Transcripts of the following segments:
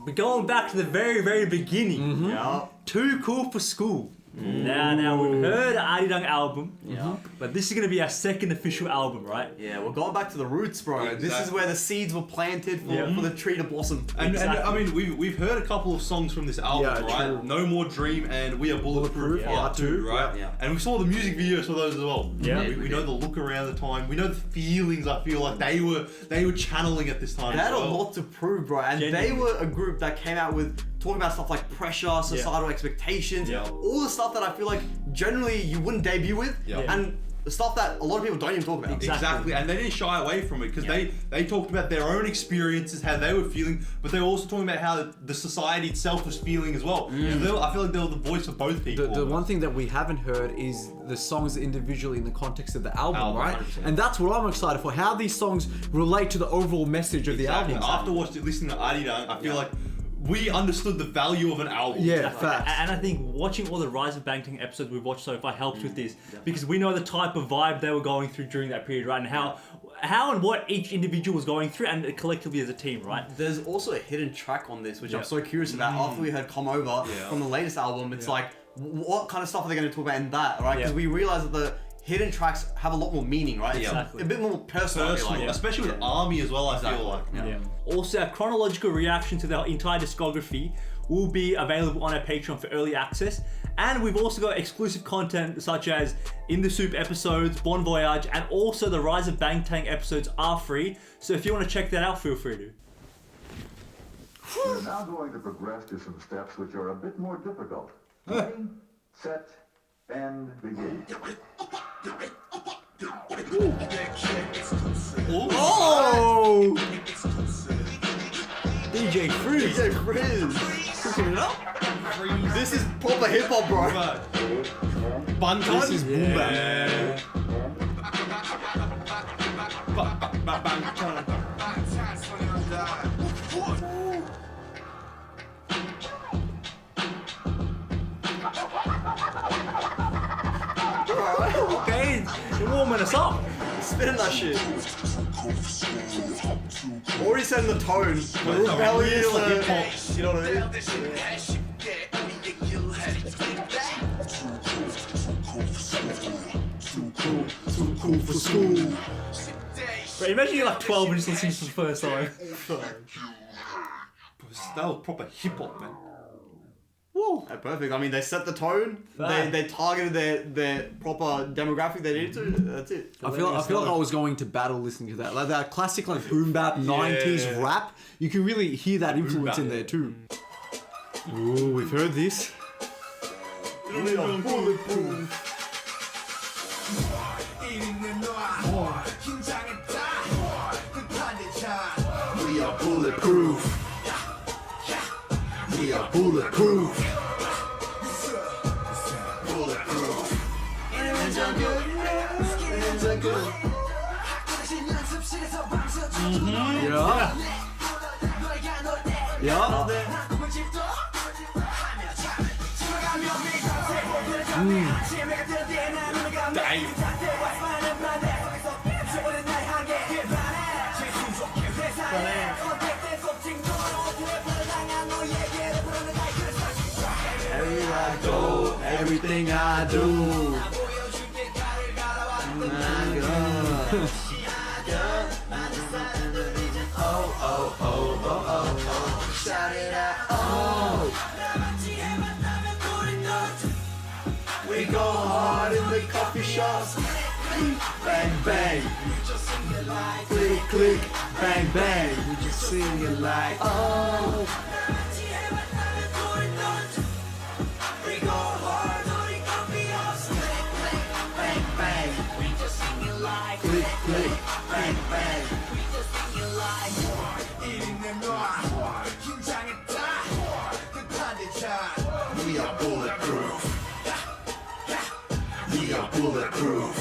we're going back to the very, very beginning. Yeah. Too Cool for School. Now we've heard Arirang album, but this is going to be our second official album, right? Yeah, we're going back to the roots, bro. Exactly. This is where the seeds were planted for the tree to blossom. And I mean, we've heard a couple of songs from this album, right? True. No More Dream and We Are Bulletproof Part 2, right? Yeah. And we saw the music videos for those as well. Yeah. We know the look around the time. We know the feelings. I feel like they were channeling at this time. They had as a well. lot to prove, bro. And they Genuinely. were a group that came out with talking about stuff like pressure, societal expectations, all the stuff that I feel like generally you wouldn't debut with, and the stuff that a lot of people don't even talk about. Exactly, and they didn't shy away from it because they talked about their own experiences, how they were feeling, but they were also talking about how the society itself was feeling as well. So I feel like they were the voice of both people. The one thing that we haven't heard is the songs individually in the context of the album, right? 100%. And that's what I'm excited for, how these songs relate to the overall message of the album. After listening to Arirang, I feel like we understood the value of an album. Yeah, facts. And I think watching all the Rise of Bangtan episodes we've watched so far helps with this, because we know the type of vibe they were going through during that period, right? And how and what each individual was going through, and collectively as a team, right? There's also a hidden track on this, which I'm so curious about. After we heard Come Over from the latest album, it's like, what kind of stuff are they going to talk about in that, right? Because we realize that the hidden tracks have a lot more meaning, right? Exactly. A bit more personal. Especially with Army as well, I feel like. Also, our chronological reaction to the entire discography will be available on our Patreon for early access. And we've also got exclusive content such as In the Soup episodes, Bon Voyage, and also the Rise of Bangtan episodes are free. So if you want to check that out, feel free to. We're now going to progress to some steps which are a bit more difficult. Ready, set, and begin. Oh! DJ Freeze. DJ Frizz. Cooking it up. This is proper hip hop, bro. Bantan? This is boom bap. Okay, you're warming us up. Spinning that shit. Already setting the tone. The rebellious, you know what I mean? Too cool for school. Bro, imagine you're like 12 and just listening to the first time. That was proper hip hop, man. Woo. Perfect. I mean, they set the tone. They targeted their proper demographic they needed to. That's it. I feel like I was going to battle listening to that. Like that classic like boom bap 90s rap. You can really hear that influence in there too. Ooh, we've heard this. We are bulletproof. We are bulletproof. We are bulletproof. Yeah. Yeah. Everywhere I go, everything I do. Shout it out, oh. We go hard in the coffee shops. Bang, bang. Click, click, bang, bang. We just sing it like, oh. We go hard on the coffee shops. Bang, bang. We just sing it like, click, click, bang, bang. We just sing it like, we are bulletproof. We are bulletproof.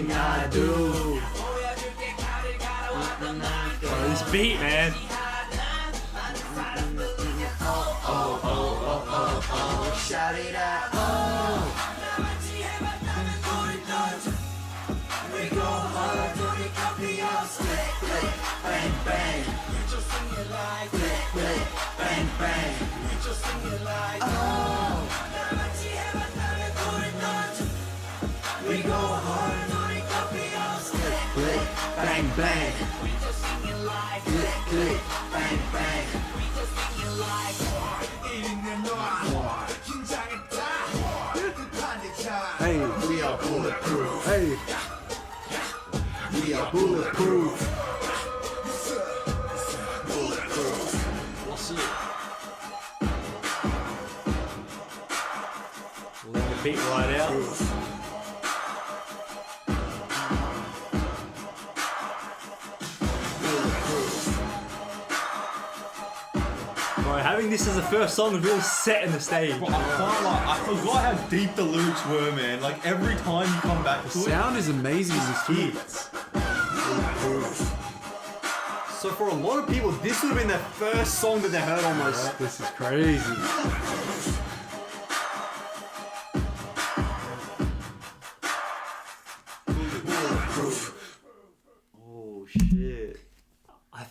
everything I do. Bro, this beat, man. Shout it out. We go hard, bang bang. Bang bang. We go hard, bang bang. Click, bang bang. Hey, we are bulletproof. Hey, we are bulletproof. What's it? Let the beat right out. Bro, having this as the first song is really setting the stage. Bro, I forgot how deep the lyrics were, man. Like every time you come back to it. Sound is amazing in this tune. So for a lot of people, this would have been their first song that they heard almost. This is crazy. Oh shit.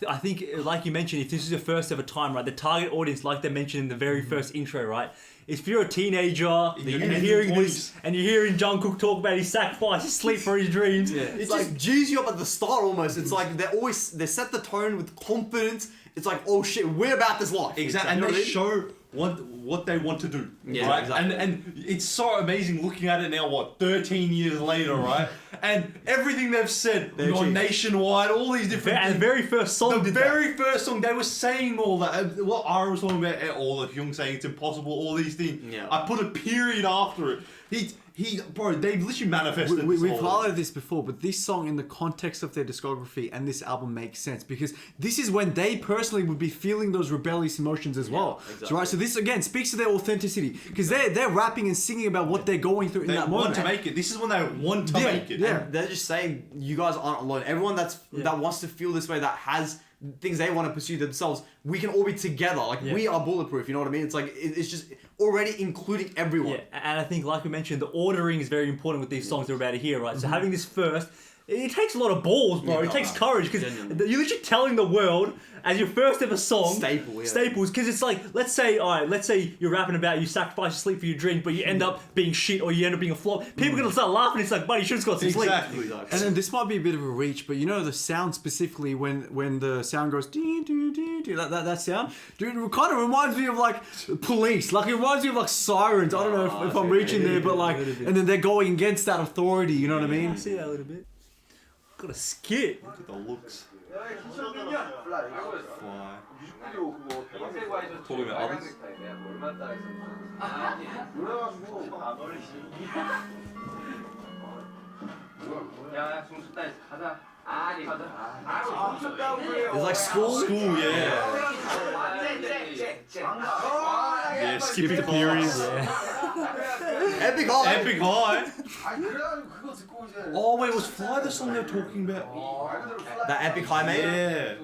I think, like you mentioned, if this is your first ever time, right, the target audience, like they mentioned in the very first intro, right, if you're a teenager and you're hearing this and you're hearing Jungkook talk about his sacrifice, his sleep for his dreams, It just G's you up at the start almost. It's like they set the tone with confidence. It's like, oh shit, we're about this life. Exactly, and they show what they want to do, Yeah, right? exactly. And it's so amazing looking at it now. What 13 years later, right? And everything they've said, on nationwide, all these different. and the very first song, the very first song, they were saying all that. What Ara was talking about, all the Hyung saying it's impossible, all these things. Yeah. I put a period after it. Bro, they literally manifested. We've this whole- highlighted this before, but this song in the context of their discography and this album makes sense because this is when they personally would be feeling those rebellious emotions as well. exactly. So, right, so this again speaks to their authenticity because they're rapping and singing about what they're going through in They that want moment. to make it. This is when they want to make it. yeah. They're just saying you guys aren't alone. Everyone that wants to feel this way, that has things they want to pursue themselves, we can all be together. Like we are bulletproof. You know what I mean? It's like it's just already including everyone. Yeah, and I think, like we mentioned, the ordering is very important with these songs we're about to hear, right? So having this first, it takes a lot of balls, bro. It takes courage because you're literally telling the world as your first ever song. Staples, because it's like, let's say you're rapping about you sacrifice your sleep for your dream, but you end up being shit or you end up being a flop. People are gonna start laughing. It's like, buddy, you should have got some sleep. Exactly. And then this might be a bit of a reach, but you know the sound specifically when the sound goes dee, dee, dee, dee, that sound, dude, it kind of reminds me of like police. Like it reminds me of like sirens. I don't know if I'm reaching there, but like, and then they're going against that authority. You know what I mean? I see that a little bit. Got a skit. Look at the looks. Fly. Fly. Talking about others. It's like school. School, yeah. Yeah, skip the periods. Epic high. Epic high. Oh wait, was Fly the song they were talking about? That epic high, mate. Yeah.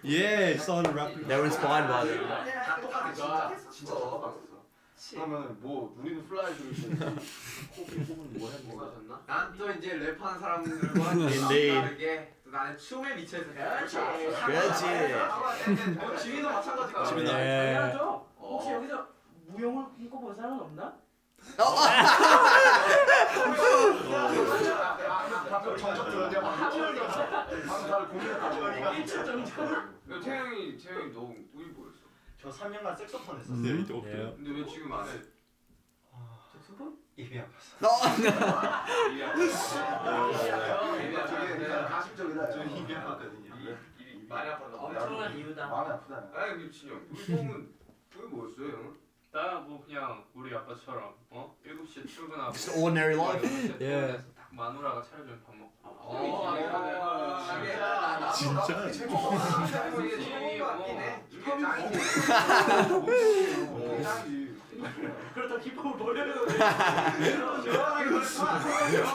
Yeah, started rapping. They were inspired by them. 그러면 뭐 우리는 플라이 중에 난 또 이제 랩하는 사람들과 다르게 나는 춤에 미쳐 있어. 그렇지. 지민도 마찬가지가. 당연하죠. 혹시 여기서 무용을 꿈꿔본 사람은 없나? 태영이 너 우리 뭐였어? 저 3년간 색소폰 했었어요. 네, 이제 오케이. 근데 왜 지금 안 해? 색소폰? 입이 아팠어. 가식적이다. 저 입이 아팠거든요. 입이 많이 아팠나? 엄청난 이유다. 마음이 아프다. 아니 미친형. 우리 형은 그게 뭐였어요 형은? 나 뭐 그냥 우리 아빠처럼 7시에 출근하고 Just ordinary life. Yeah. 딱 마누라가 차려준 밥 먹고 진짜? 그렇다고 기쁨을 버리는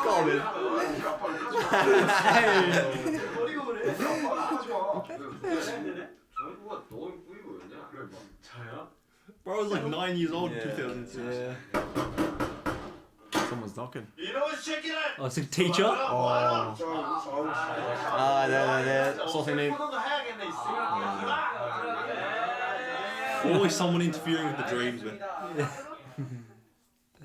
Coming. 버리고 그래. 정구가 너무 꾸이고였냐? 그래 봐. 저요? Bro, I was like 9 years old in Yeah. 2006. Yeah. Someone's knocking. 이놈의 새끼들! Oh, it's a teacher? 아, 네. 선생님. Always someone interfering with the dreams, man.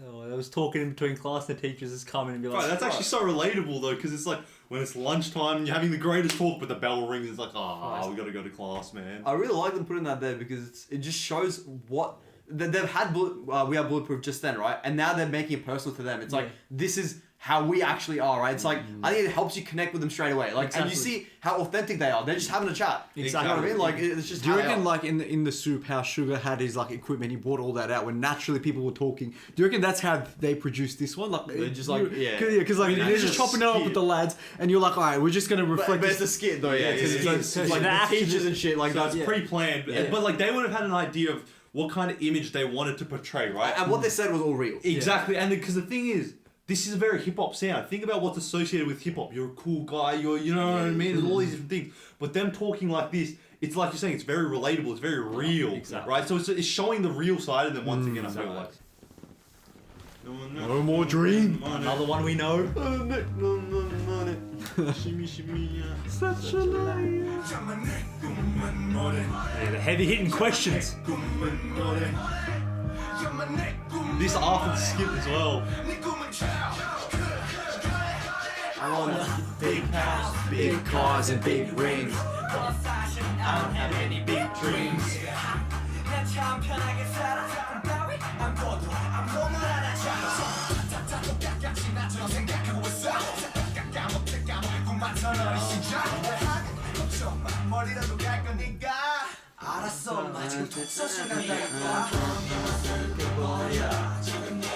Oh, I was talking in between class and the teachers just come in and be Bro, like, that's actually so relatable though, because it's like when it's lunchtime and you're having the greatest talk, but the bell rings. It's like, we gotta go to class, man. I really like them putting that there because it just shows what they've had. We Are Bulletproof just then, right? And now they're making it personal to them. It's like this is how we actually are, right? It's like I think it helps you connect with them straight away. Like, and you see how authentic they are. They're just having a chat. Exactly. You know what I mean? Like it's just. Do you how they reckon, are. like in the soup, how Sugar had his like equipment, he brought all that out when naturally people were talking? Do you reckon that's how they produced this one? Like They're just like, yeah. because like mean, they're it's just a chopping it up skit. with the lads, and you're like, all right, we're just gonna reflect. But it's this. a skit though, yeah. It's So like the the action teachers is- and shit like So that. it's pre-planned, but like they would have had an idea of what kind of image they wanted to portray, right? And what they said was all real. Exactly, and because the thing is, this is a very hip hop sound. Think about what's associated with hip hop. You're a cool guy. You know what I mean. There's all these different things. But them talking like this, it's like you're saying, it's very relatable. It's very real, Exactly. right? So it's showing the real side of them once again. I feel like. No more dream. another one we know. Shimmy, shimmy, yeah. Such a liar. Yeah, the heavy hitting questions. This after the skit as well. I want a big house, big cars, and big rings. I don't have any big dreams. 알았어, 마지막 독서실 간다니까. 지금 네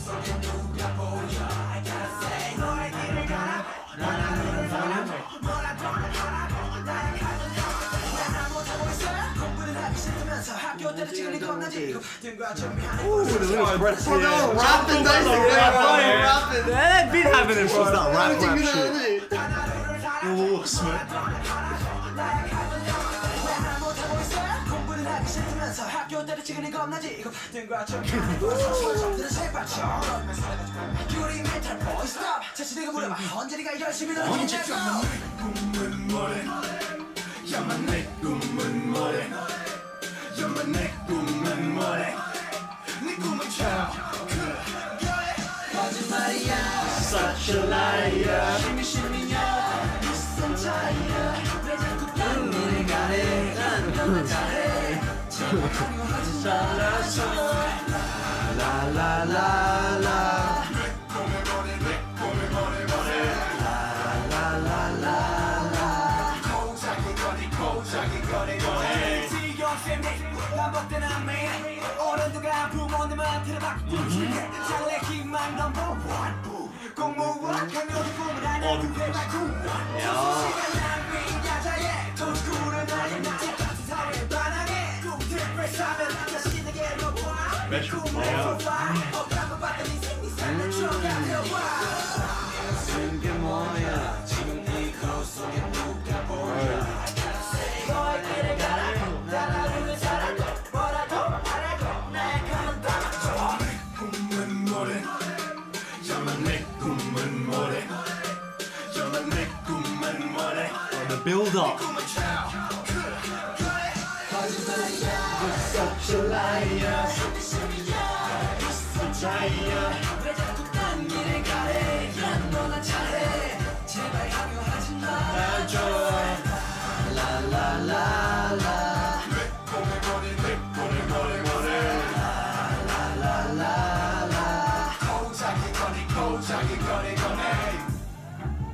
속에 누가 보여? I gotta say, 너의 길을 가라. 나는 너를 바라. 뭐라도 하라고 나의 칼을 가라. 난 못하고 있어. 공부는 하기 싫으면서 학교 때도 지금이 겁나지. 등과 준비하는 Bro, they were rapping basically. Rapping. They've been having it for That rap shit. Oh, smoke. 공부는 하기 싫으면서 학교 때도 지금이 겁나지. 등과 준비하는 것들은 새빨쳐. 유리 멘탈 보이 스톱. 자신에게 물어봐. 언제 네가 열심히 노력했냐고. 꿈은 뭐래? 야만 내 꿈은 뭐래? 야만 내 꿈은 뭐래? 네 꿈은 참 거짓말이야. Such a liar. 심이야. 있음 차이야. 왜 자꾸 딴 일을 가래? 난 너만 잘해. 제발 강요하지 말아줘. La la la la. 반복되는 매일 어른들과 부모님한테 바꾸게 장래 희망 넘버원 공무원 강요를 꿈을 하는 그대 말고 시간 낭비 야자에 돈 꾸는 나의 나의 같은 사회에 반항해 꿈들 뺏으면 자신에게 놓아 내 꿈을 해봐 억울함을 받던 인생 네 삶을 추억하려와 게 뭐야? 지금 이 거울 속에 누가 보여? 너의 길을 가라 따라오는 사람 뭐라고 하라고 나의 감은 담아줘 꿈은 뭐래? 야만 내 꿈은 뭐래? 야만 내 꿈은 뭐래? The build up. Such a liar. 왜 자꾸 딴 일을 가래 난 너나 잘해 제발 강요하지 말아줘 La la la la.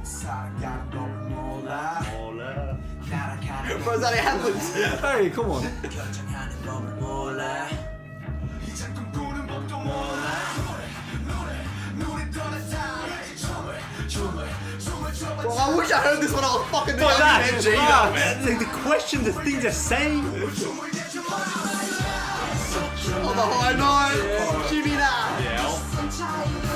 살아가는 법을 몰라 날아가는 Bro, that happens. Hey, come on. 결정하는 법을 몰라 이젠 꿈꾸는 법도 몰라. 노래 떠났다. Bro, I wish I heard this when I was fucking doing That's MG. the question, the things they're saying. Such On the high note. Jimmy now. Yeah.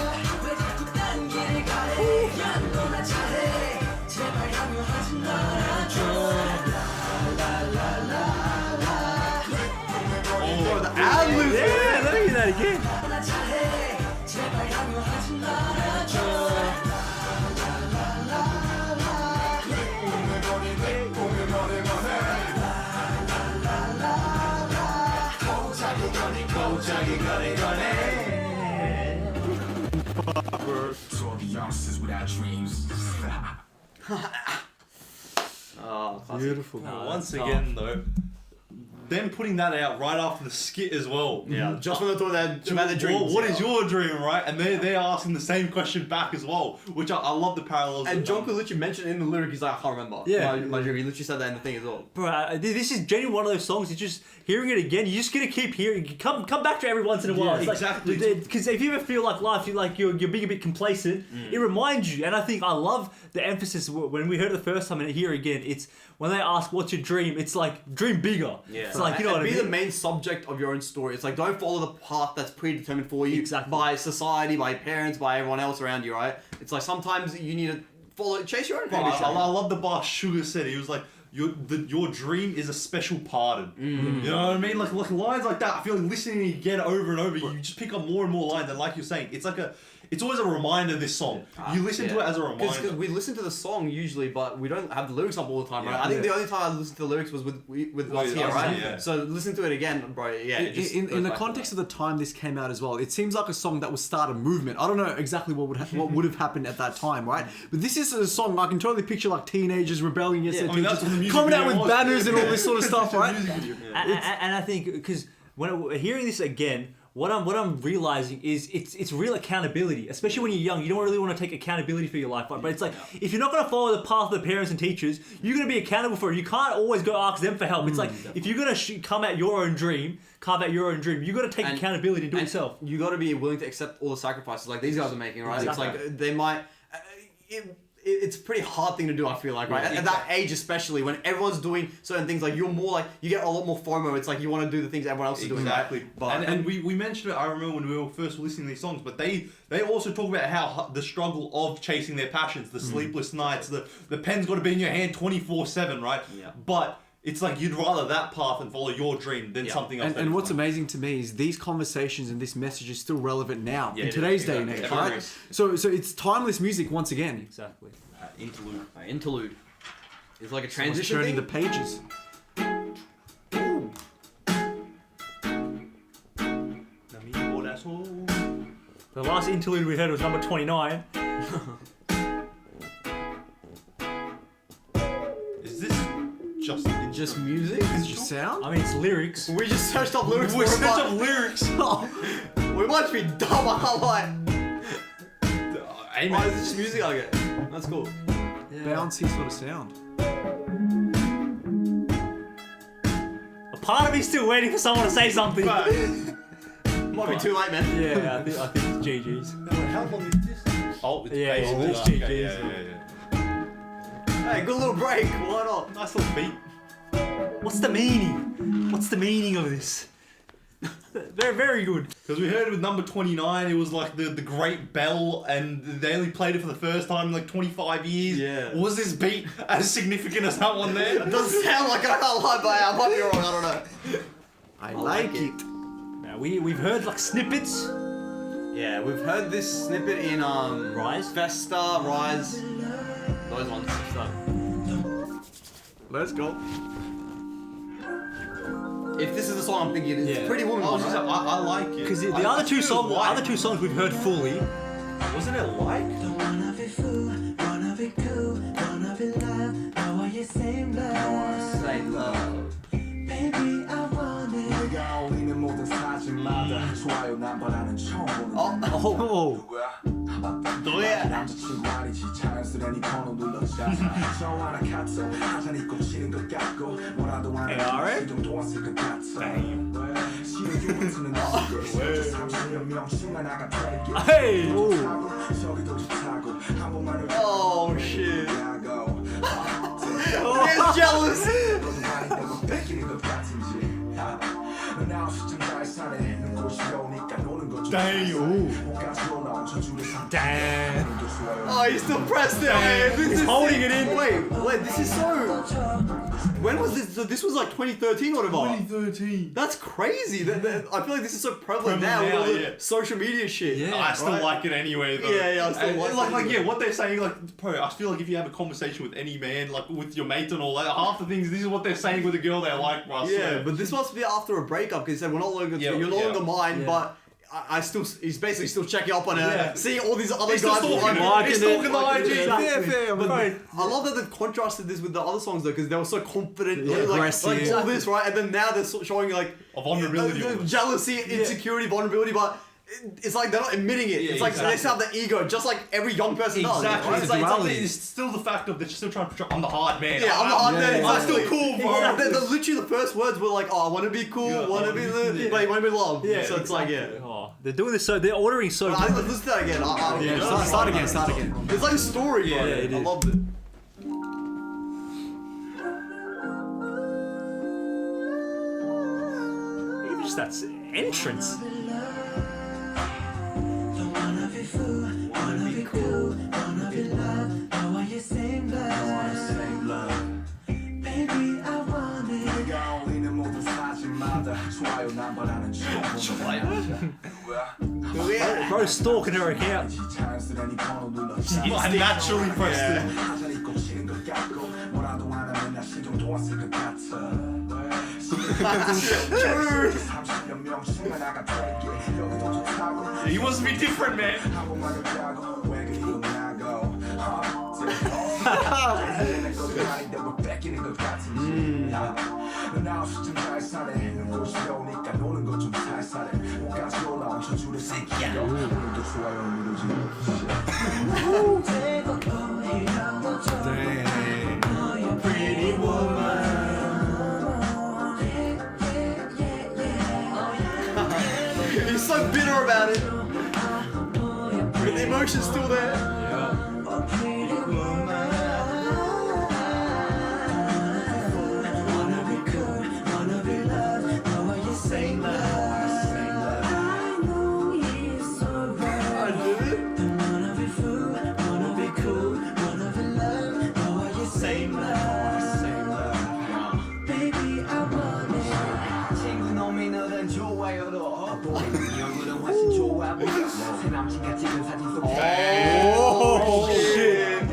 Oh, the ad-libs. Yeah, let me hear that again. Oh, Beautiful. No, Once that's again, though, them putting that out right after the skit as well. yeah, just when I thought that about the dreams. What is your dream, right? And they're asking the same question back as well, which I love the parallels. And that, John could literally mention in the lyric, he's like, I can't remember. Yeah. My dream. He literally said that in the thing as well. Bro, this is genuinely one of those songs. It's just hearing it again. You just gonna keep hearing. Come back to it every once in a while. Yeah, exactly. Because if you ever feel like life, you're being a bit complacent. It reminds you. And I think I love the emphasis when we heard it the first time and here again. It's when they ask, "What's your dream?" It's like dream bigger. Yeah. It's like you know and what I be mean. the main subject of your own story. It's like don't follow the path that's predetermined for you Exactly. by society, by parents, by everyone else around you, right? It's like sometimes you need to chase your own I, path. I love the bar Sugar said. He was like, your dream is a special pardon. You know what I mean? Like lines like that. I feel like listening again over and over, you just pick up more and more lines. And like you're saying, it's always a reminder. This song, you listen to it as a reminder. Because we listen to the song usually, but we don't have the lyrics up all the time, Yeah. right? I think the only time I listened to the lyrics was with us here, us, right? yeah. So listen to it again, bro. Yeah. it just In goes the back to context that. of the time this came out as well, it seems like a song that would start a movement. I don't know exactly what would have happened at that time, right? But this is a song I can totally picture like teenagers rebelling against their I mean, that's teachers, what the music coming out video with was. banners and all this sort of stuff, right? And I think because when hearing this again, what I'm realizing is it's real accountability, especially when you're young. You don't really want to take accountability for your life, but it's like if you're not going to follow the path of the parents and teachers, you're going to be accountable for it. You can't always go ask them for help. It's like if you're going to carve out your own dream, you got to take accountability and do it yourself. You got to be willing to accept all the sacrifices like these guys are making, right? Exactly. It's like they might. It's a pretty hard thing to do, I feel like, right? At that age, especially when everyone's doing certain things, like you're more like you get a lot more FOMO. It's like you want to do the things everyone else is doing, Exactly. right? But And we mentioned it, I remember when we were first listening to these songs, but they also talk about how the struggle of chasing their passions, the sleepless nights, the pen's got to be in your hand 24/7, right? Yeah. But it's like you'd rather that path and follow your dream than something else. And what's amazing to me is these conversations and this message is still relevant now in it today's is, day and exactly. age, right? Everyone So it's timeless music once again. Exactly. Interlude. interlude. It's like a Someone's transition turning thing. the pages. The last interlude we heard was number 29. Is this Just music. It's just sound. I mean, it's lyrics. We just searched up lyrics. we for it, searched but up lyrics. we might be dumb. I'm like, Amen. why is this just music? I get. That's cool. Bouncy sort of sound. A part of me's still waiting for someone to say something. Might be too late, man. Yeah, I think it's GG's. How long is this? Oh, it's Yeah, basically it's that. GG's. Okay, yeah. Hey, good little break. Why not? Nice little beat. What's the meaning? What's the meaning of this? Very, very good. Because we heard with number 29, it was like the great bell, and they only played it for the first time in like 25 years. Yeah. Was this beat as significant as that one there? It doesn't sound like it. I can't lie, but I might be wrong. I don't know. I like like it. it. Now we've heard like snippets. Yeah, we've heard this snippet in Rise? Festa, Rise, those ones. So, Let's go. if this is the song I'm thinking, it's Yeah. Pretty Woman. I, was One, just right? like, I like it. Because the I other two think it was white. songs we've heard fully. Wasn't it like? Wanna be fool, wanna be cool, wanna be love. Now are you same love? Say love. Baby, I want it. 내가 어울리는 모든 사진마다 좋아요 남발하는 처음 보는 Oh. 너야. 남자친구 말이지 자연스레 네 번호 눌렀잖아 저 하나 카톡 하자니 꽂히는 것 같고 뭐라도 하는 시동 도왔을 것 같아 시도 유튜브는 너의 30여 명씩만 나가 탈게 Hey! 저기도 좋다고 한 번만을 Oh shit. 야고 He's jealous. 너도 많이 되고 뺏기는 것 같은지 넌 9시쯤 발산해 눈꽃이 오니까 노는 것좀 Damn. 옷까지 올라온 저줄의 상태 Damn. Oh, he's still pressed it. Man. This He's is holding sick. it in. Wait, this is so. When was this? So this was like 2013 or whatever. 2013. That's crazy. I feel like this is so prevalent now with all the yeah. social media shit. Yeah. I still Right? like it anyway, though. Yeah, I still And, like it like, anyway. yeah, what they're saying, like, bro, I feel like if you have a conversation with any man, like with your mate and all that, half the things, this is what they're saying with a girl they like, bro. I Yeah, swear. but this must be after a breakup because he said we're no longer Yeah, you're no yeah. longer mine, Yeah. but I still he's basically still checking up on her, Yeah. seeing all these other He's still guys stalking like her. He's liking it. stalking the IG. Fair, fair. But Right. I love that they've contrasted this with the other songs though, because they were so confident, Yeah, like aggressive. all this, right? And then now they're showing like A vulnerability the almost. jealousy, insecurity, vulnerability, but it's like they're not admitting it. Yeah, it's like exactly. they still have the ego, just like every young person does. Exactly. Right? It's, like, duality. it's still the fact of they're still trying to portray, I'm the hard man. Yeah, I'm the hard man. yeah, I'm exactly. still cool, bro. Exactly. Literally the first words were like, "Oh, I want to be cool, Yeah, want to be yeah. wait, want to be loved." Yeah, so it's like, yeah. Oh, they're doing this so they're ordering so I good. think let's do that again. Yeah, start again, start again. It's like a story, bro. Yeah, it I is. loved it. Even just that entrance. 내가 올리는 모든 사진마다 좋아요 남발하는 Bro stalking her account. 자연스레 네 번호 눌러 I naturally pressed it. 하자니 꽂히는 것 같고 뭐라도 안 하면 나 신경도 안 쓸 것 같아 30년 명칭을 나가 되게 여기도 좋다고 He wants to be different, man. 한국말을 피하고 왜 그리고 나고 내 것이 아닌데 왜 뺏기는 것 같은지 넌 9시쯤 잘 사네 눈꽃이 오니까 노는 것 좀 살살해 옷까지 올라온 저줄의 상태 오늘도 좋아요 누르지 Pretty woman. He's so bitter about it. But the emotion's still there. I did it. 친구 놈이 너는 좋아요로 네 얼굴은 훨씬 좋아 보여 새 남친과 찍은 사진 속 Oh shit.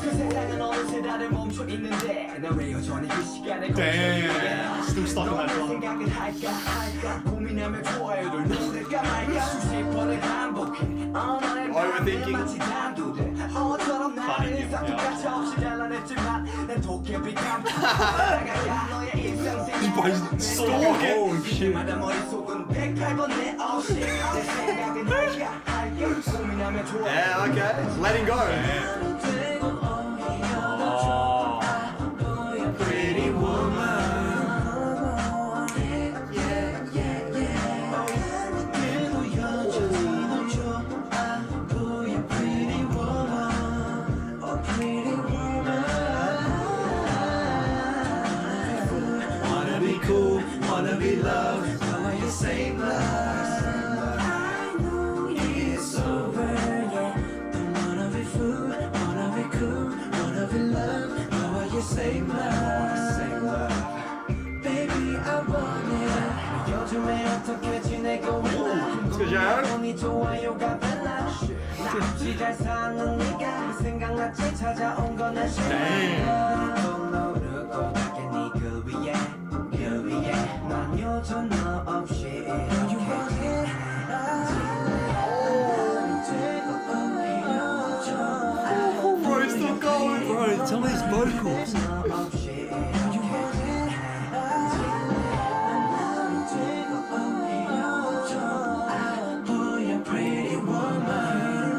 그 세상은 어느새 다들 멈춰 있는데 넌왜 여전히 그 시간에 Damn. Still stuck in that drum. 생각을 할까 고민하며 좋아요를 누를까 말까 수십 번을 반복해 너의 Overthinking. 마치 단두대 어처럼 나를 싹둑같이 없이 잘라냈지만 난 도깨비 감독 다가가 너의 일상생활 stalking. 그때마다 머릿속은 108번 내 어시 내 생각은 할까 고민하며 좋아요 Yeah, okay. Letting go. Pretty woman. Wanna be cool, wanna be loved, wanna you same love. I know it's over, yeah. Don't wanna be fool, wanna be cool, wanna be loved, wanna you same love. Baby, I want it. 요즘에 어떻게 지내고 있나? 궁금해 좋아요가 달라. 같이 잘 사는 네가 생각났지 찾아온 건 난 또 모르고 밖에 네그 위에 난 요즘 너 없이 이렇게 Bro, he's still going. Bro, some of these vocals. 너 없이 이렇게 보여 pretty woman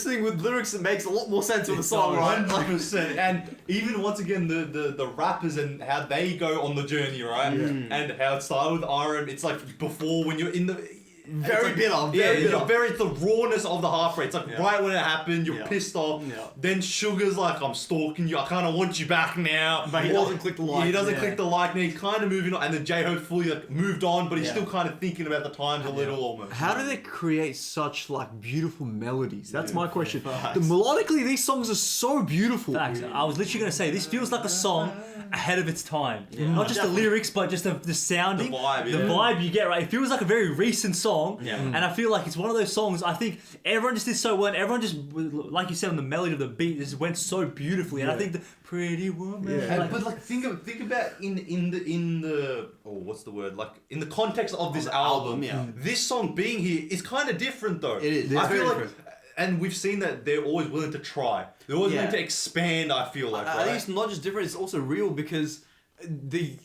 listening with lyrics, it makes a lot more sense of the song, right? 100%. And even once again, the rappers and how they go on the journey, right? And how it started with Iron. It's like before when you're in the. Very like, bitter. It's the rawness of the heartbreak. It's like right when it happened, you're pissed off. Yeah. Then Sugar's like, I'm stalking you. I kind of want you back now. But he doesn't click the like. He doesn't click the like now. He's kind of moving on. And then J-Hope fully like, moved on, but he's still kind of thinking about the times a little almost. How do they create such like beautiful melodies? That's my question. Melodically, these songs are so beautiful. Facts. I was literally gonna say this feels like a song ahead of its time. Not just the lyrics, but just the sounding, The vibe, the vibe you get. Right, it feels like a very recent song, and I feel like it's one of those songs. I think everyone just did so well. And everyone just, like you said, on the melody of the beat, just went so beautifully. And I think the Pretty Woman. And, but like think about in the what's the word, like in the context of this album, this song being here is kind of different though. It is. I It's feel very like, different. and we've seen that they're always willing to try. They're always willing to expand. I feel like I think it's not just different; it's also real because the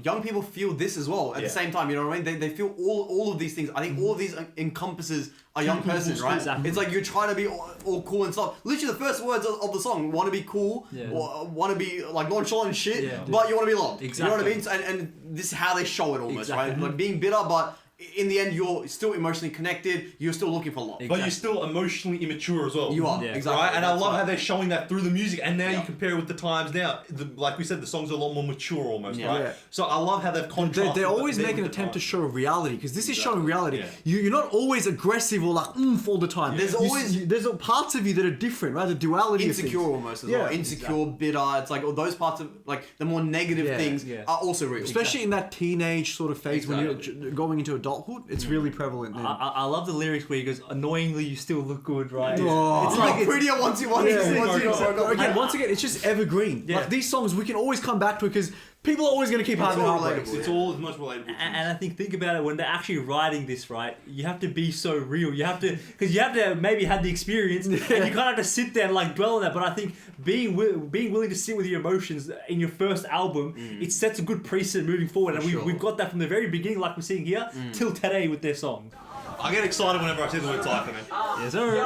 young people feel this as well at the same time. You know what I mean? They feel all of these things. I think all of these encompasses a young person, right? Exactly. It's like you're trying to be all cool and stuff. Literally, the first words of the song: "Want to be cool, want to be like nonchalant and shit, but you want to be loved." Exactly. You know what I mean? And this is how they show it almost, right? Like being bitter, but in the end, you're still emotionally connected. You're still looking for love. But you're still emotionally immature as well. You are, exactly. Right? And I That's love right. how they're showing that through the music. And now you compare it with the times now. Like we said, the songs are a lot more mature almost, right? Yeah. So I love how they've contrasted. They're always with making an the attempt to times. show reality because this is showing reality. Yeah. You're not always aggressive or like all the time. There's always- there's parts of you that are different, right? The duality Insecure of things. almost as well. Insecure, bitter. It's like all those parts of like the more negative things are also real. Especially in that teenage sort of phase when you're going into adulthood, it's really prevalent. Then. I love the lyrics where he goes, "Annoyingly, you still look good," right? Oh. It's like prettier once you broke up. Again, once again, it's just evergreen. Like these songs, we can always come back to it because people are always going to keep having all heartbreaks. relatable. It's all as much relatable. And I think about it, when they're actually writing this, right, you have to be so real. You have to, because you have to maybe have the experience, and you kind of have to sit there and like dwell on that. But I think being willing to sit with your emotions in your first album, it sets a good precedent moving forward. And we've got that from the very beginning, like we're seeing here, till today with their songs. I get excited whenever I see the word Cypher, man. Yes, sir.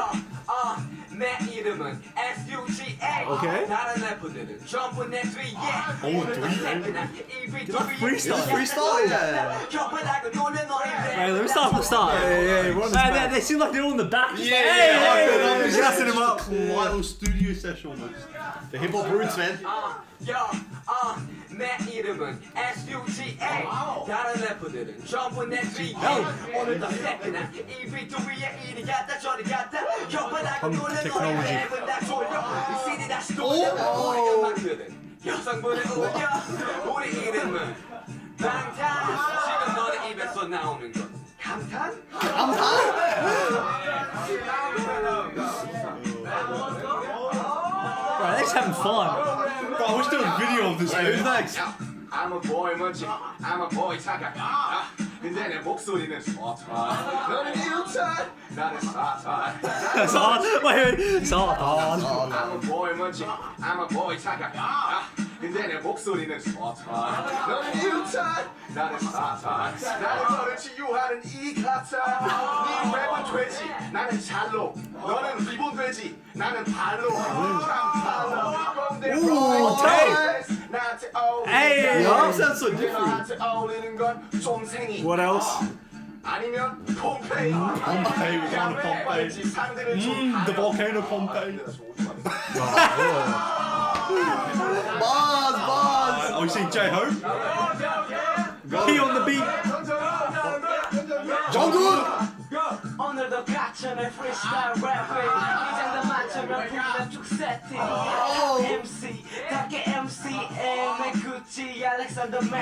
내 이름은 SUGA. Okay. 다른 래퍼들은 전부 내 뒤에. Freestyle, yeah. 겹을 노래 너희들. Right, let me start from the start. They seem like they're all in the back. Just like, It's gassing him up. a little studio session almost. The hip hop roots, man. 내 이름은 SUGA. 다른 래퍼들은 전부 내 뒤에. 오늘도 새끼는 이 비트 위에 이리 갔다 저리 갔다. 겹을 노래 너희들 다 졸려. 이 CD 다시 돌려. 우리 음악들은 여성분을 울려. 우리 이름은 방탄. 지금 너네 입에서 나오는 건 감탄? Right, they're just having fun. Bro, I wish there was a video of this, man. Who's next? I'm a boy 멋지 I'm a boy 착각 근데 내 목소리는 서탄 너는 유탄 나는 사탄 Wait, Satan. I'm a boy 멋지 I'm a boy 착각 근데 내 목소리는 서탄 너는 유탄 나는 사탄 나는 너를 치유하는 이 가타 네 랩은 돼지 나는 찰로 너는 리본 돼지 나는 발로 장팔로 꼰대 나한테 Hey. Wow, sounds so different. 나한테 어울리는 건 좀생이 What else? 아니면 폼페이 Pompeii, we're going to Pompeii. 상대를 좀 The volcano Pompeii. Bars. Are we seeing J-Hope? He on the beat. Jungkook. 오늘도 가천의 freestyle rapping 이장단 맞춰면 부르는 쭉 세팅 MC 답게 MCM의 구찌 알렉산더 맥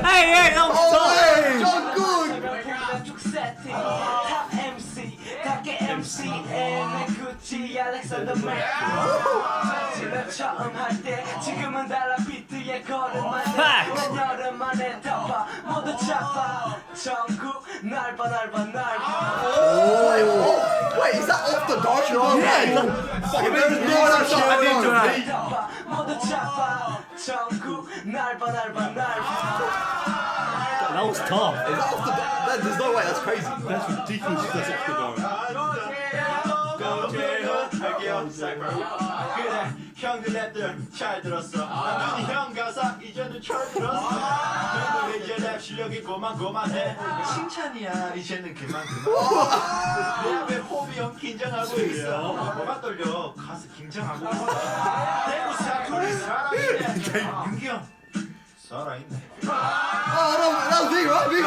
Hey, that was tough. Jungkook. 부르는 쭉 세팅 탑 MC 답게 MCM의 구찌 알렉산더 맥 지난 처음 할 때 지금은 달라 비트에 걸음만 난 여름 만에 덮어 모두 잡아 전국 날봐 날봐 Wait, is that off the dart? Yeah. Fucking there's no one else going on. 모두 잡아 전국 날봐 날봐 That was tough. Is that off the dart? There's no way. That's crazy. That's ridiculous if that's off the dome. 할게요. Cypher. 그래, 형들 랩들 잘 들었어. 남준이 형 가사 이제는 잘 들었어. 형들 이제 랩 실력이 고만고만해. 칭찬이야, 이제는 그만. 랩에 호비 형 긴장하고 있어. 뭐가 떨려? 가서 긴장하고 있어. 대구 사투리 살아있네. 윤기 형 살아있네. That was big, right? Big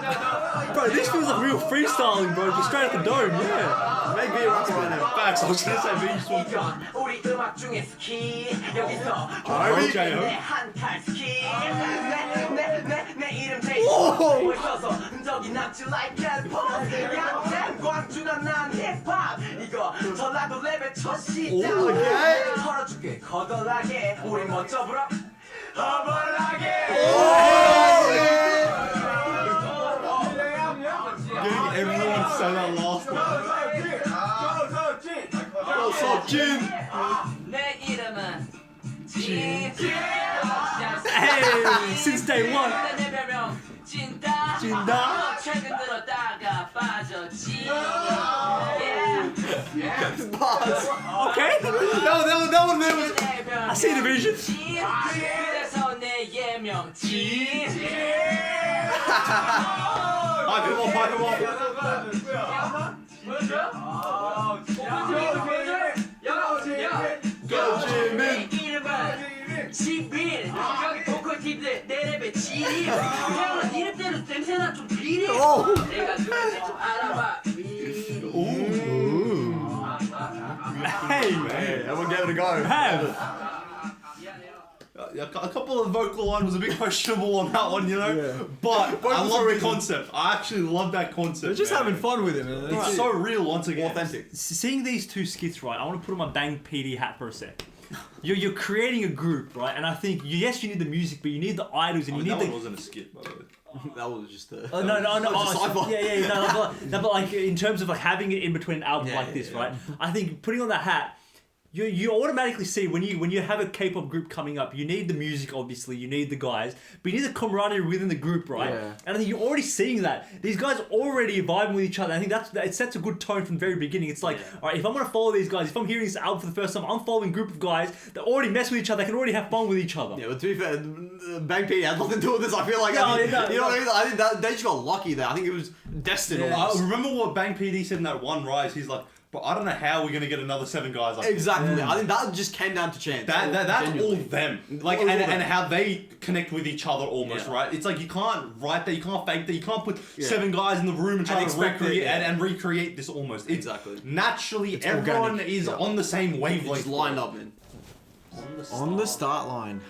Yeah. Bro, this feels like real freestyling, bro. Just straight up the dome, yeah. Make me rock right now. Facts. I was gonna say beach swamp. 우리 음악 중에 스키 여기서 RBJ요? 내 한칼 스키 내 이름 제이슨 멋있어서 흔적이 남지 like 캘폰 양양 광주나 난 힙합 이거 전라도 랩의 첫 시작 털어줄게 거덜하게 우리 멋져 불어 Getting everyone to say that last one. What's up, Jim? 내 이름은 진 Hey, since day one. 내 별명 진다 진다. 최근 들었다가 빠졌지 Okay. That one there was. I see the vision. 그래서 내 예명 진 Come on. Go, Jim. 내 이름은 지빌 여기 보컬 팀들 내 랩의 진 태어난 이름대로 냄새나 좀 비려 내가 누군지 좀 알아봐 Hey, Everyone gave it a go. have. A couple of vocal lines was a bit questionable on that one, you know. But I love the concept. I actually love that concept. They're just having fun with it, man. It's so real once again. Authentic. Seeing these two skits, right, I want to put on my Bang PD hat for a sec. You're creating a group, right? And I think, yes, you need the music, but you need the idols and you that need one the... wasn't a skit, by the way. That was just a. Oh, no. Cypher. Yeah. No, but like in terms of like having it in between an album like this, right? I think putting on that hat, you automatically see when you have a K-pop group coming up, you need the music, obviously, you need the guys, but you need the camaraderie within the group, right? Yeah. And I think you're already seeing that. These guys already vibing with each other. I think it sets a good tone from the very beginning. It's like, all right, if I'm gonna follow these guys, if I'm hearing this album for the first time, I'm following a group of guys that already mess with each other, they can already have fun with each other. Yeah, but to be fair, Bang P had nothing to do with this. I feel like No, I think, no, you know what I mean. I think that they just got lucky there. I think it was destined. almost. Remember what Bang PD said in that one rise? He's like, but I don't know how we're gonna get another 7 guys like Exactly. I think that just came down to chance. that's all them. Like All and, of them. and how they connect with each other almost, Yeah. right? It's like you can't write that, you can't fake that, you can't put 7 guys in the room and try to expect it, recreate yeah. and recreate this almost. It's Exactly. Naturally, everyone organic. is on the same It wavelength. just lined up, man. On the start line.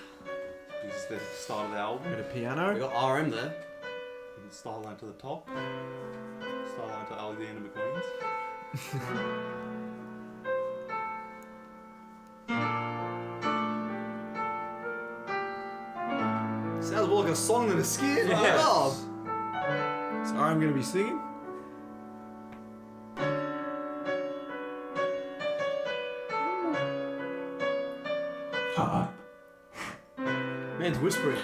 This is the start of the album. Bit of We piano. got RM there. The start line to the top. Start line to Alexander McQueen's. Sounds more like a song than a skit. Yeah. Oh. So I'm gonna be singing. Man's whispering.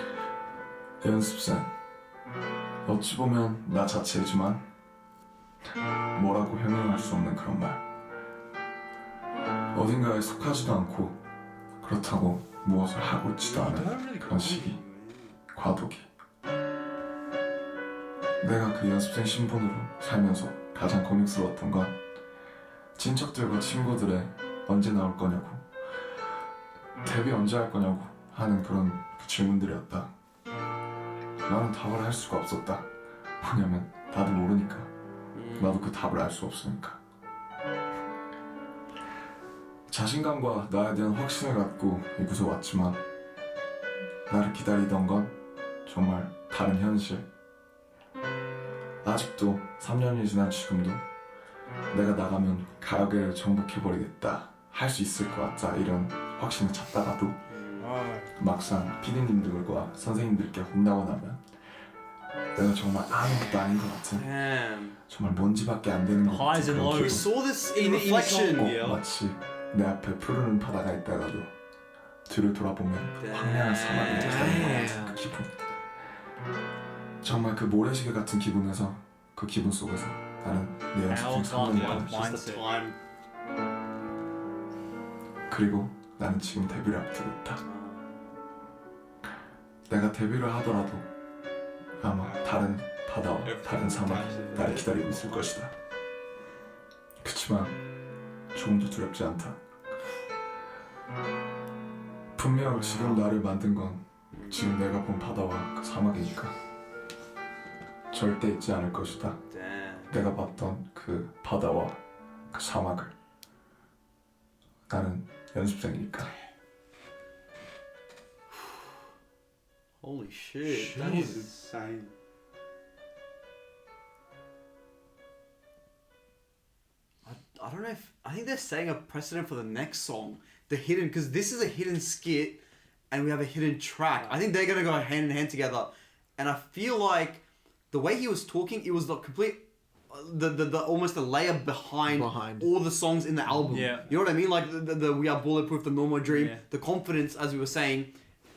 연습생. 어찌 보면 나 자체이지만 뭐라고 형용할 수 없는 그런 말. 어딘가에 속하지도 않고 그렇다고 무엇을 하고 있지도 않은 그런 시기, 과도기. 내가 그 연습생 신분으로 살면서 가장 고민스러웠던 건 친척들과 친구들의 언제 나올 거냐고, 데뷔 언제 할 거냐고 하는 그런 그 질문들이었다. 나는 답을 할 수가 없었다. 왜냐면 다들 모르니까. 나도 그 답을 알 수 없으니까. 자신감과 나에 대한 확신을 갖고 이곳에 왔지만 나를 기다리던 건 정말 다른 현실. 아직도 3년이 지난 지금도 내가 나가면 가요계를 정복해버리겠다, 할 수 있을 것 같다, 이런 확신을 찾다가도 막상 피디님들과 선생님들께 혼나고 나면 내가 정말 아무것도 아닌 것 같은, Damn. 정말 먼지밖에 안 되는 것 Highs 같은 and 그런 We lows. 기분. saw this in reflection. 마치 내 앞에 푸르른 바다가 있다가도 뒤를 돌아보면 황량한 사막이 나타나는 것 같은 그 기분. 정말 그 모래시계 같은 기분에서, 그 기분 속에서 나는 내 연습생 3년이다. Just the time. 그리고 나는 지금 데뷔를 앞두고 있다. 내가 데뷔를 하더라도 아마 다른 바다와 다른 사막이 나를 기다리고 있을 것이다. 그치만 조금도 두렵지 않다. 분명 지금 나를 만든 건 지금 내가 본 바다와 그 사막이니까 절대 잊지 않을 것이다. 내가 봤던 그 바다와 그 사막을. 나는 연습생이니까. Holy shit. That was insane. I don't know if I think they're setting a precedent for the next song, the hidden, because this is a hidden skit, and we have a hidden track. I think they're gonna go hand in hand together, and I feel like the way he was talking, it was the complete, the almost a layer behind all the songs in the album. Yeah. You know what I mean? Like the We Are Bulletproof, the Normal Dream, Yeah. the confidence, as we were saying,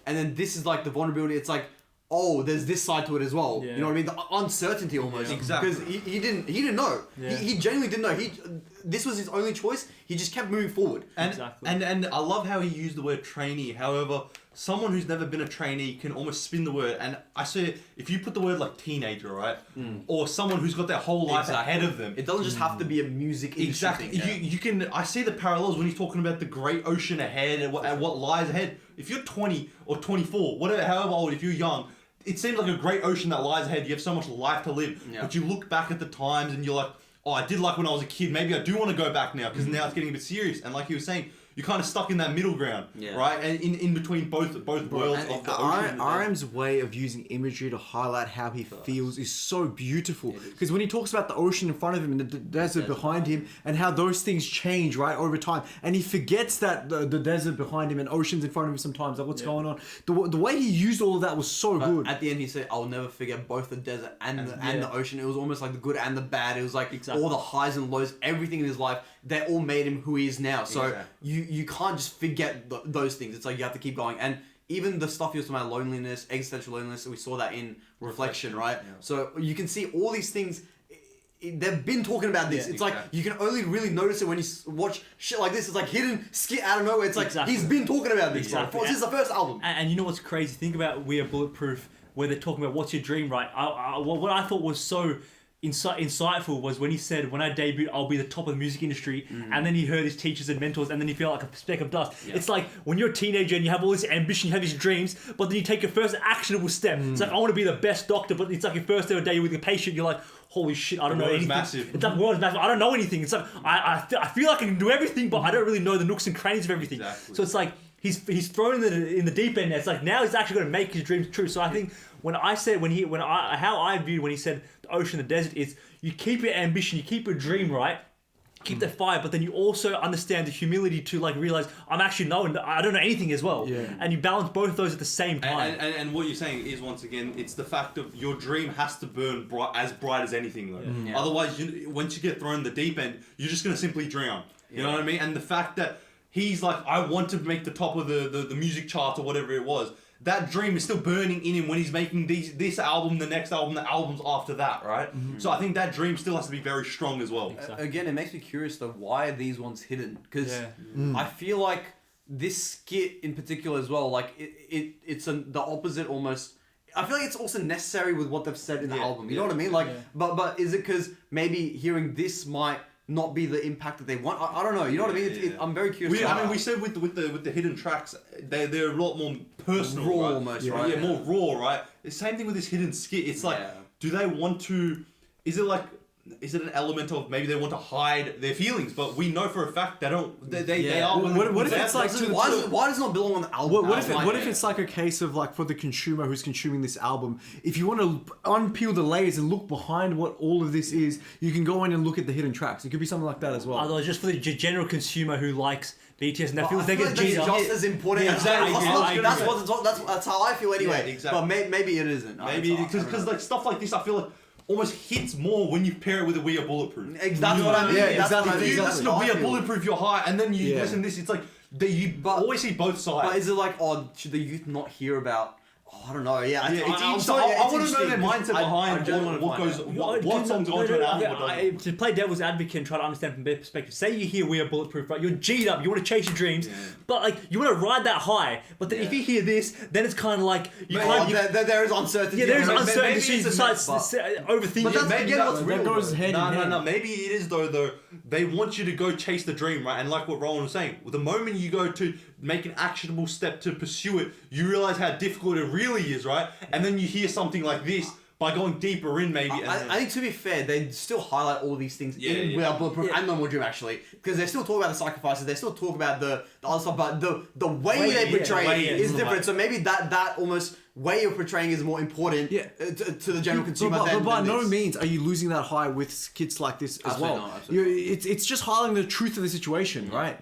and then this is like the vulnerability. It's like, oh, there's this side to it as well. Yeah. You know what I mean? The uncertainty almost. Yeah. Exactly. Because he didn't know. Yeah. He genuinely didn't know. This was his only choice. He just kept moving forward. And, Exactly. and I love how he used the word trainee. However, someone who's never been a trainee can almost spin the word. And I say, if you put the word like teenager, right? Or someone who's got their whole life ahead of them. It doesn't just have to be a music industry Exactly. thing. You can. I see the parallels when he's talking about the great ocean ahead and what lies ahead. If you're 20 or 24, whatever, however old, if you're young, it seems like a great ocean that lies ahead. You have so much life to live. Yeah. But you look back at the times and you're like, oh, I did like when I was a kid. Maybe I do want to go back now because now it's getting a bit serious. And like you were saying, you're kind of stuck in that middle ground, Yeah. right? And in between both worlds And of the ocean. RM's way of using imagery to highlight how he feels is so beautiful. Because when he talks about the ocean in front of him and the desert behind him and how those things change, right, over time. And he forgets that the desert behind him and oceans in front of him sometimes, like what's going on. The way he used all of that was so good. At the end, he said, "I'll never forget both the desert and the ocean." It was almost like the good and the bad. It was like all the highs and lows, everything in his life. They all made him who he is now. So you can't just forget those things. It's like you have to keep going. And even the stuff he was talking about, loneliness, existential loneliness, we saw that in Reflection, right? Yeah. So you can see all these things. They've been talking about this. It's like you can only really notice it when you watch shit like this. It's like hidden skit out of nowhere. It's like he's been talking about this. Exactly. This is the first album. And you know what's crazy? Think about We Are Bulletproof, where they're talking about what's your dream, right? What I thought was so insightful was when he said, when I debut, I'll be the top of the music industry. And then he heard his teachers and mentors, and then he felt like a speck of dust. It's like when you're a teenager and you have all this ambition, you have these dreams, but then you take your first actionable step. It's like, I want to be the best doctor, but it's like your first ever day with a patient, you're like, holy shit, I don't know anything. Massive. It's like, world's massive. I don't know anything. It's like, I feel like I can do everything, but I don't really know the nooks and crannies of everything. Exactly. So it's like, he's thrown in the deep end. It's like, now he's actually going to make his dreams true. So I think how I viewed when he said the ocean, the desert is, you keep your ambition, you keep your dream, right? Keep the fire, but then you also understand the humility to like realize I don't know anything as well. Yeah. And you balance both of those at the same time. And what you're saying is, once again, it's the fact of your dream has to burn bright as anything though. Yeah. Otherwise, once you get thrown in the deep end, you're just gonna simply drown. You know what I mean? And the fact that he's like, I want to make the top of the music charts or whatever it was. That dream is still burning in him when he's making this album, the next album, the albums after that, right? So I think that dream still has to be very strong as well. Again, it makes me curious though, why are these ones hidden? Because I feel like this skit in particular as well, like it's the opposite almost. I feel like it's also necessary with what they've said in the album. You know what I mean? Like, but is it because maybe hearing this might not be the impact that they want? I don't know. You know what I mean? I'm very curious. We said with the hidden tracks, they're a lot more personal, raw right? almost, right? Yeah, more raw, right? The same thing with this hidden skit. It's like, do they want to? Is it an element of maybe they want to hide their feelings? But we know for a fact they don't. They are. What if it's like why does it not belong on the album? What if it's like a case of like for the consumer who's consuming this album, if you want to unpeel the layers and look behind what all of this is, you can go in and look at the hidden tracks. It could be something like that as well. Otherwise, just for the general consumer who likes BTS and they feel I they feel get like G'd that's up. just as important. Exactly. That's how I feel anyway. Yeah, exactly. But maybe it isn't. Maybe because like stuff like this, I feel like almost hits more when you pair it with a We Are Bulletproof. That's what I mean. Yeah, That's exactly. what I mean. If you That's listen to what We I Are feel. Bulletproof, you're high, and then you listen to this, it's like you always see both sides. But is it like, should the youth not hear about I don't know. Yeah, Yeah, I I want to know their mindset behind what songs go into an album. What doesn't. To play devil's advocate and try to understand from their perspective. Say you hear We Are Bulletproof, right? You're G'd up, you want to chase your dreams, but like you want to ride that high. But then if you hear this, then it's kind of like you can't. There is uncertainty. Yeah, there is Maybe uncertainty. it's a Besides overthinking. But that's Maybe again what's that real. goes hand in hand. No. Maybe it is though. They want you to go chase the dream, right? And like what Roland was saying, the moment you go to make an actionable step to pursue it, you realize how difficult it really is, right? And then you hear something like this by going deeper in, maybe. I think to be fair, they still highlight all these things in We Are Bulletproof and No More Dream actually, because they still talk about the sacrifices, they still talk about the other stuff, but the way they portray it is different. So maybe that almost way of portraying is more important to the general consumer. But by no means are you losing that high with skits like this as Absolutely well. not, absolutely It's just highlighting the truth of the situation, right?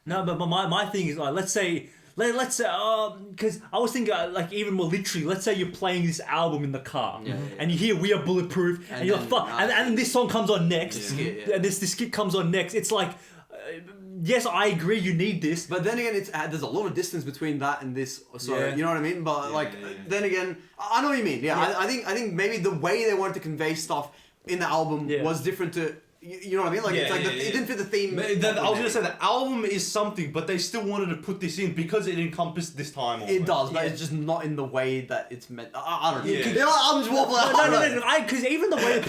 No, but my thing is like, let's say, because I was thinking like even more literally, let's say you're playing this album in the car and you hear We Are Bulletproof and you're like, fuck, and then this song comes on next, and this skit comes on next. It's like, yes, I agree, you need this. But then again, there's a lot of distance between that and this, so you know what I mean? But then again, I know what you mean. I think maybe the way they wanted to convey stuff in the album was different to. You know what I mean? Like it's like it didn't fit the theme. I was gonna say the album is something, but they still wanted to put this in because it encompassed this time. Almost. It does, but it's just not in the way that it's meant. I don't know. Yeah. I'm just wobbling. No. Because even the way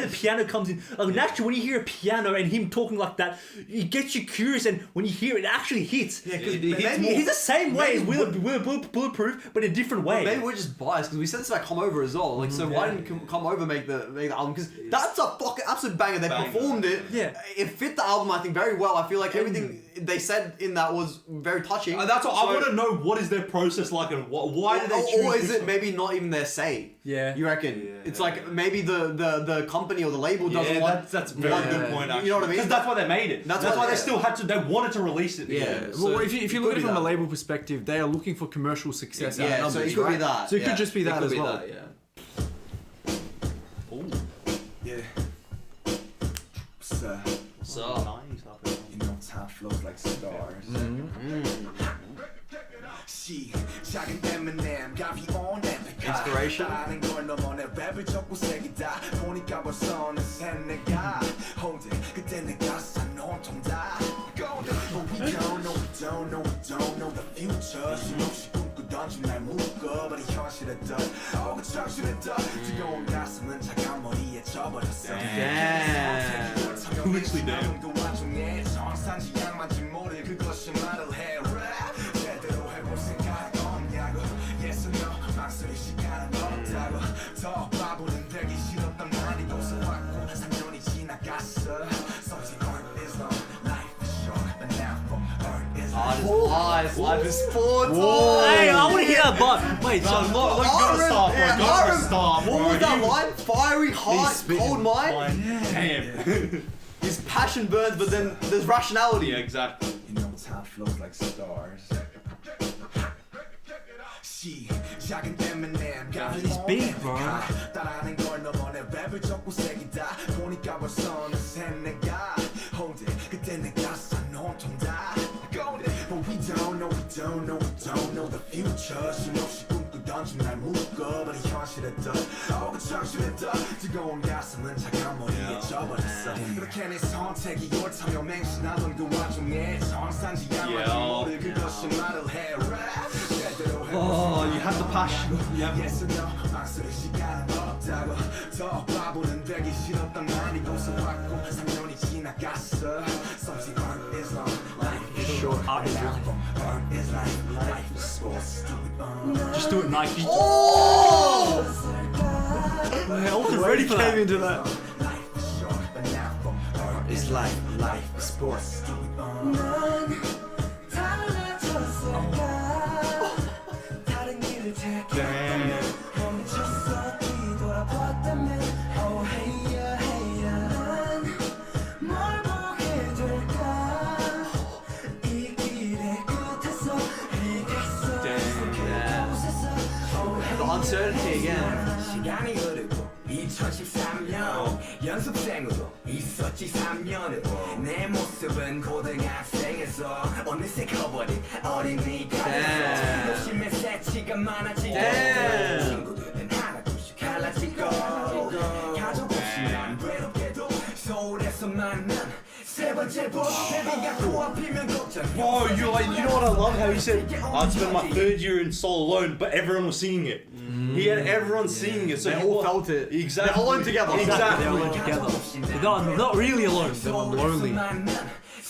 the piano comes in, like naturally when you hear a piano and him talking like that, it gets you curious, and when you hear it, it actually hits. Yeah, because he's the same way as we're Bulletproof, but in a different way. Maybe we're just biased because we said this about Come Over as well. Like, so why didn't Come Over make the album? Because that's a fucking absolute banger. They performed it. Yeah. It fit the album, I think, very well. I feel like everything they said in that was very touching. That's what I want to know. What is their process like, and why did they choose? Or is it maybe not even their say? Yeah. You reckon? It's like maybe the company or the label doesn't want. That's a very good point. Actually. You know what I mean? Because that's why they made it. That's why they still had to. They wanted to release it. Yeah. Well, if you look at it from a label perspective, they are looking for commercial success. Yeah. Numbers, So it could be that. So it could just be that as well. That, Yeah. So, you know, time flows like stars. Inspiration. Literally damn. Life is sports. Hey, I want to hear that, but wait, so You gotta stop, bro. Gotta stop, bro. What was that line? Fiery heart, spitting. cold mind. Damn. His passion burns, but then there's rationality. Yeah, exactly. You know, time flows like stars. he's big, bro. Don't know the future. She knows she 꿈꾸던 날 묶어버린 현실에도 어그처럼 뜨거운 가슴은 차가운 머리에 젖어버렸어. 그렇게 내 선택이 옳다며 맹신하던 그 와중에 정상지 않았지 모를 그것이 말을 해. Oh, you have the passion. You have Yes or no, 망설일 시간은 없다고. 더 바보는 되기 싫었던 난 이곳을 왔고 3년이 지나갔어. Something art is long, life is short. Art is life. Art is life, life is sports. Just do it, Nike. Oh! I wasn't ready for that. into that. Life is short, but now for art is life, life is sports. Uncertainty again. 시간이 흐르고 2013년 연습생으로 있었지 3년을 내 모습은 고등학생에서 어느새 커버린 어린이가 됐어 욕심에 새 시간 많아지고 친구들은 하나둘씩 갈라지고 가족 없이 난 외롭게도 서울에서 만난 세 번째 본 데뷔가 코앞이면 걱정이 Bro, you know what I love? How he said, I'd spent my third year in Soul alone, but everyone was singing it. He had everyone singing it, so They he all wa- felt it. Exactly. They're alone together. Exactly. They're alone together. They're not really alone. They're lonely.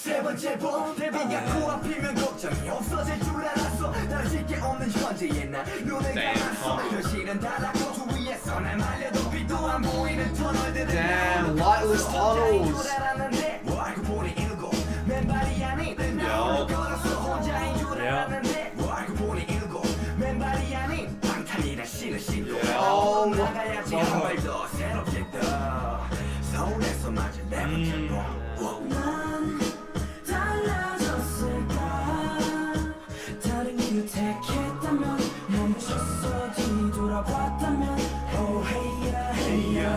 세 번째 본 데뷔가 코앞이면 걱정이 없어질 줄 알았어 날 쉴게 없는 현재의 나 눈을 감았어 현실은 달랐고 주위에서 날 말려도 빛도 안 보이는 터널들은 Damn, lightless tunnels. 뭐 알고 보니 일곱 맨발이 아닌 나홀로 걸어서 혼자인 줄 알았는데 뭐 알고 보니 일곱 맨발이 아닌 방탄이라 신을 신고 나가야지 한 발 더 새롭게 떠 서울에서 맞은 내 번째 본 난 달라졌을까 다른 길을 택했다면 멈췄어 뒤돌아봤다면 Oh hey ya hey ya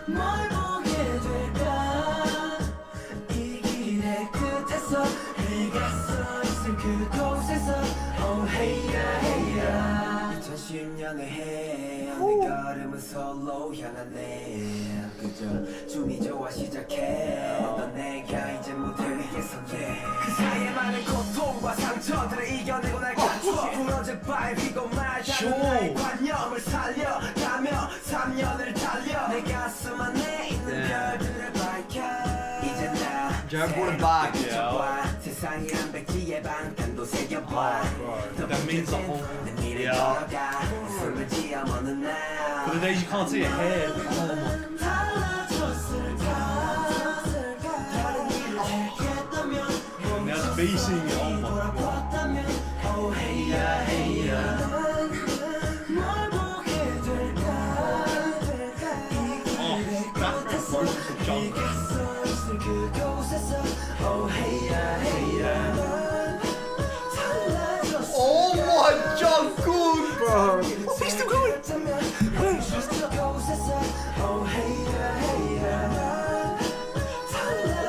뭘 보게 될까 이 길의 끝에서 네가 서 있을 그곳에서 Oh hey ya hey ya 2010년의 해 어느 걸음은 솔로 향하네 그저 춤이 좋아 시작해 넌 내가 이제 무대 위에 서게 그 사이에 많은 고통과 상처들을 이겨내고 날 갖춰 부러진 밟히고 말자는 나의 관념을 살려가며 3년을 달려 내 가슴 안에 있는 별들을 밝혀 이제 나 Jared brought it back. 세상이란 백지의 방탄도 새겨봐 That means the whole. 내 미래 Yeah. 걸어가 숨을 지어 먼 날 For the days you can't see ahead. Now it's B singing. Oh my god. Oh, that's the most of junk. Oh my Jungkook, bro. He's still going.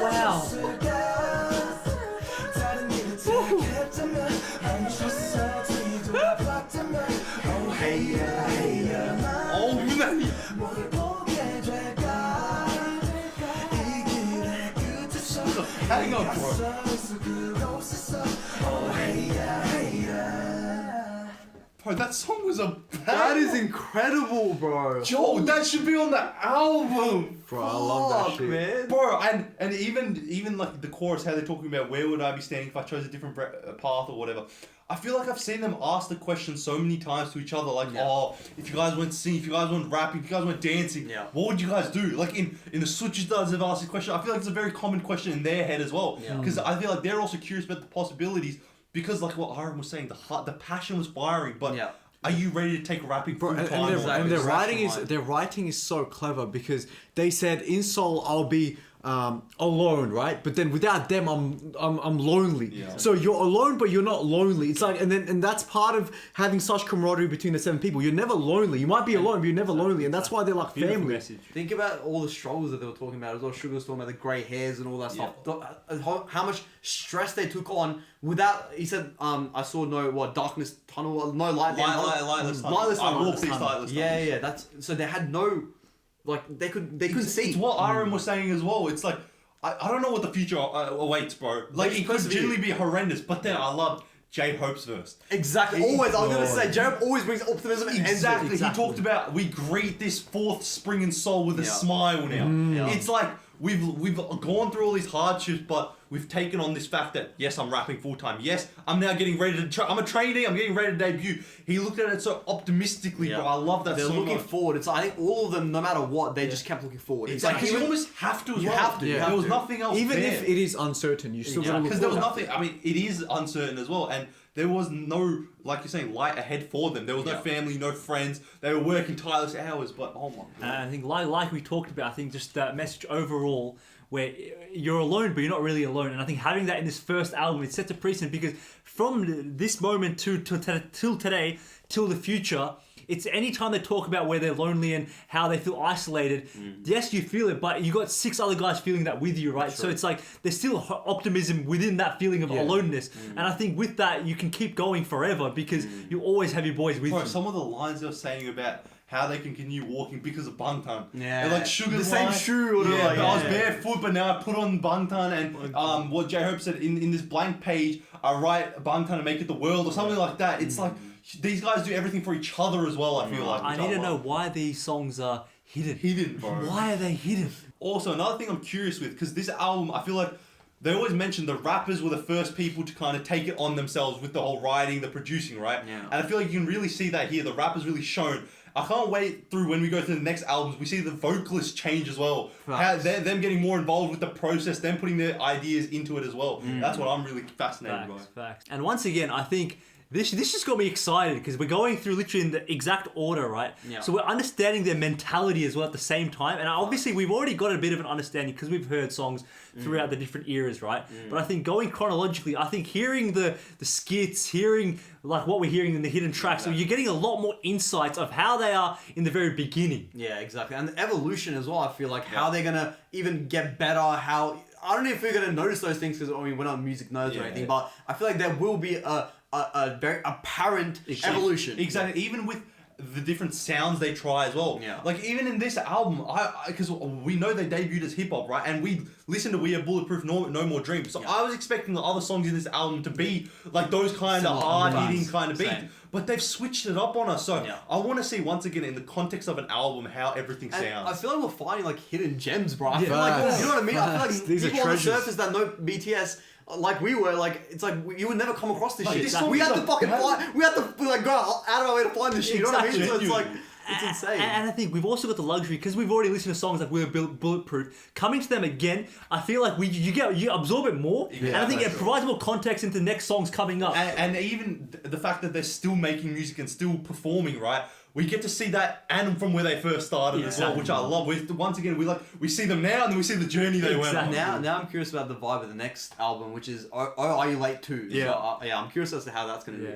Wow. Oh man. Hang on, bro. Bro, that song was a That is incredible, bro. Joe, that should be on the album. Bro, I love that Fuck, shit. man. Bro, and even like the chorus, how they're talking about where would I be standing if I chose a different path or whatever. I feel like I've seen them ask the question so many times to each other, like, oh, if you guys weren't singing, if you guys weren't rapping, if you guys weren't dancing, what would you guys do? Like in the Switches does have asked this question. I feel like it's a very common question in their head as well, because I feel like they're also curious about the possibilities. Because like what Aaron was saying, the passion was firing, but are you ready to take rapping full Bro, time? and their writing is so clever because they said in Seoul I'll be alone, right? But then without them, I'm lonely. Yeah. So you're alone, but you're not lonely. It's like, and that's part of having such camaraderie between the 7 people. You're never lonely. You might be alone, but you're never lonely, and that's why they're like Beautiful family. message. Think about all the struggles that they were talking about as well. Sugar was talking about the grey hairs and all that stuff. How much stress they took on without. He said, "I saw no darkness tunnel, no light. Lightless tunnel. Lightless I tunnel. walked these lightless Yeah. That's so they had no, like they couldn't see. It's what Aaron was saying as well. It's like I don't know what the future awaits, bro. Like it could genuinely be horrendous. But then I love J Hope's verse. Exactly. Always, I was gonna say, Jared always brings optimism. And Exactly. He talked about we greet this 4th spring in Seoul with a smile now. It's like we've gone through all these hardships, but we've taken on this fact that yes, I'm rapping full time. Yes, I'm now getting ready to. I'm a trainee. I'm getting ready to debut. He looked at it so optimistically, bro. I love that. They're so looking much. forward. It's I think all of them, no matter what, they just kept looking forward. It's Exactly. like You almost have to as You well. have to, you There have was to. nothing else. Even there. if it is uncertain, you still gotta look because there was forward. nothing. I mean, it is uncertain as well, and there was no, like you're saying, light ahead for them. There was no family, no friends. They were working tireless hours, but oh my god. And I think like we talked about, I think just that message overall where you're alone, but you're not really alone. And I think having that in this first album, it sets a precedent because from this moment till today, till the future, it's anytime they talk about where they're lonely and how they feel isolated. Yes, you feel it, but you got 6 other guys feeling that with you, right? So it's like there's still optimism within that feeling of aloneness, and I think with that you can keep going forever because you always have your boys with Bro, you. some of the lines they're saying about how they can continue walking because of Bangtan. Yeah. They're like sugar The same line. shoe or Yeah, like, but I was yeah. barefoot, but now I put on Bangtan, and what J-Hope said in this blank page, I write Bangtan to make it the world or something like that. It's like these guys do everything for each other as well. I feel like. I which need to love. know why these songs are hidden. Hidden, bro. Why are they hidden? Also, another thing I'm curious with, because this album, I feel like they always mention the rappers were the first people to kind of take it on themselves with the whole writing, the producing, right? Yeah. And I feel like you can really see that here. The rappers really shown. I can't wait through when we go through the next albums. We see the vocalists change as well. How them getting more involved with the process, them putting their ideas into it as well. That's what I'm really fascinated by. Facts. And once again, I think this just got me excited because we're going through literally in the exact order, right? Yeah. So we're understanding their mentality as well at the same time. And obviously we've already got a bit of an understanding because we've heard songs throughout the different eras, right? But I think going chronologically, I think hearing the skits, hearing like what we're hearing in the hidden tracks, so you're getting a lot more insights of how they are in the very beginning. Yeah, exactly. And the evolution as well, I feel like how they're gonna even get better, how I don't know if we're gonna notice those things because I mean we're not music nerds or anything, but I feel like there will be a very apparent evolution. Exactly. Even with the different sounds they try as well. Yeah. Like even in this album, because we know they debuted as hip hop, right? And we listened to We Are Bulletproof, No More Dreams. So I was expecting the other songs in this album to be like those kind of hard-hitting kind of beats. Same. But they've switched it up on us. So Yeah. I want to see once again in the context of an album how everything And sounds. I feel like we're finding like hidden gems, bro. I feel Facts. like, you know what I mean? I feel like These are people on the treasures. surface that know BTS, like we were, like it's like you would never come across this Like, shit. this song We is had to a- fucking find, we had to like go out of our way to find this shit. You know what I mean? So it's like it's insane. And I think we've also got the luxury because we've already listened to songs like We're Bulletproof. Coming to them again, I feel like you absorb it more, and I think it provides more context into the next songs coming up. And even the fact that they're still making music and still performing, right? We get to see that and from where they first started as well, which I love. Once again, we see them now and then we see the journey they went on. Now I'm curious about the vibe of the next album, which is Oh Are You Late Too? Yeah. So, I'm curious as to how that's gonna be.